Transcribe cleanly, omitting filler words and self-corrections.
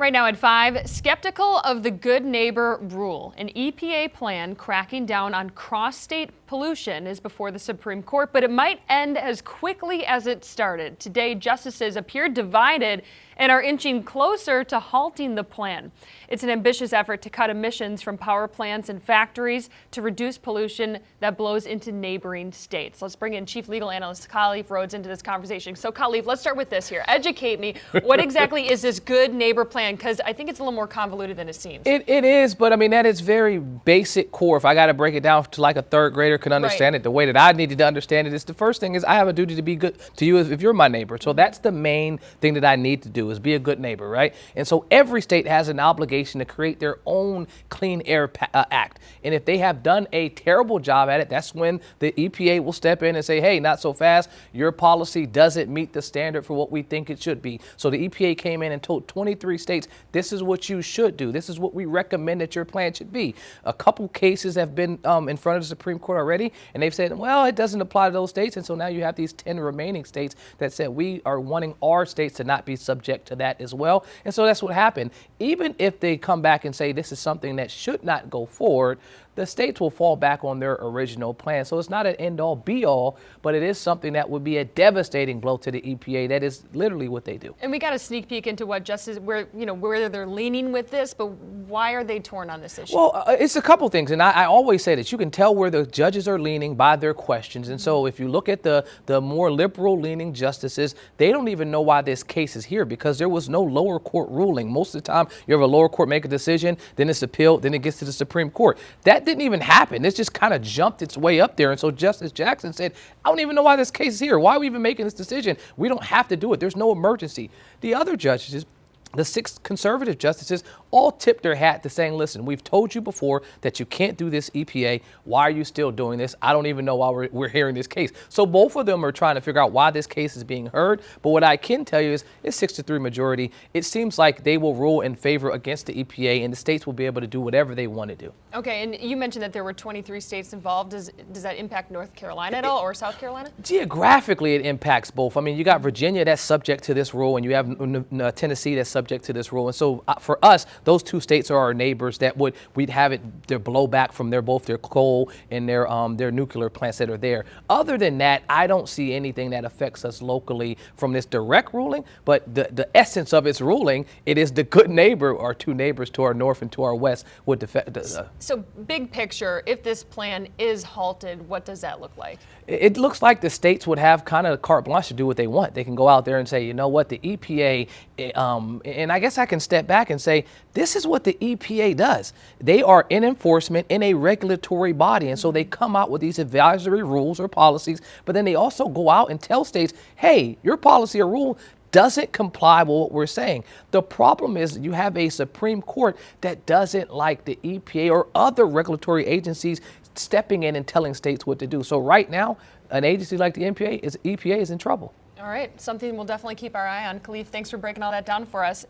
Right now at 5, skeptical of the Good Neighbor rule. An EPA plan cracking down on cross-state pollution is before the Supreme Court, but it might end as quickly as it started. Today, justices appear divided and are inching closer to halting the plan. It's an ambitious effort to cut emissions from power plants and factories to reduce pollution that blows into neighboring states. Let's bring in Chief Legal Analyst Khalif Rhodes into this conversation. So Khalif, let's start with this here. Educate me. What exactly is this Good Neighbor plan? Because I think it's a little more convoluted than it seems. It is, but I mean, that is very basic core. If I got to break it down to like a third grader can understand it, the way that I needed to understand it is the first thing is I have a duty to be good to you if you're my neighbor. So that's the main thing that I need to do is be a good neighbor, right? And so every state has an obligation to create their own Clean Air Act. And if they have done a terrible job at it, that's when the EPA will step in and say, hey, not so fast. Your policy doesn't meet the standard for what we think it should be. So the EPA came in and told 23 states, this is what you should do. This is what we recommend that your plan should be. A couple cases have been in front of the Supreme Court already, and they've said, well, it doesn't apply to those states. And so now you have these 10 remaining states that said we are wanting our states to not be subject to that as well. And so that's what happened. Even if they come back and say this is something that should not go forward, the states will fall back on their original plan. So it's not an end-all be-all, but it is something that would be a devastating blow to the EPA. That is literally what they do. And we got a sneak peek into what justice, where they're leaning with this, but why are they torn on this issue? Well, it's a couple things, and I always say that you can tell where the judges are leaning by their questions. And so if you look at the more liberal-leaning justices, they don't even know why this case is here because there was no lower court ruling. Most of the time, you have a lower court make a decision, then it's appealed, then it gets to the Supreme Court. That didn't even happen. This just kind of jumped its way up there. And so Justice Jackson said, I don't even know why this case is here. Why are we even making this decision? We don't have to do it. There's no emergency. The other judges, the 6 conservative justices, all tipped their hat to saying, listen, we've told you before that you can't do this, EPA. Why are you still doing this? I don't even know why we're hearing this case. So both of them are trying to figure out why this case is being heard. But what I can tell you is it's 6-3 majority. It seems like they will rule in favor against the EPA, and the states will be able to do whatever they want to do. Okay, and you mentioned that there were 23 states involved. Does that impact North Carolina at all, or South Carolina? Geographically, it impacts both. I mean, you got Virginia that's subject to this rule, and you have Tennessee that's subject to this rule. And so for us, those 2 states are our neighbors that we'd have their blowback from both their coal and their nuclear plants that are there. Other than that, I don't see anything that affects us locally from this direct ruling. But the essence of its ruling, it is the good neighbor, our 2 neighbors to our north and to our west would defect. So big picture, if this plan is halted, what does that look like? It looks like the states would have kind of carte blanche to do what they want. They can go out there and say, you know what, the EPA, and I guess I can step back and say, this is what the EPA does. They are in enforcement in a regulatory body. And so they come out with these advisory rules or policies, but then they also go out and tell states, hey, your policy or rule doesn't comply with what we're saying. The problem is you have a Supreme Court that doesn't like the EPA or other regulatory agencies stepping in and telling states what to do. So right now, an agency like the EPA is in trouble. All right, something we'll definitely keep our eye on. Khalif, thanks for breaking all that down for us.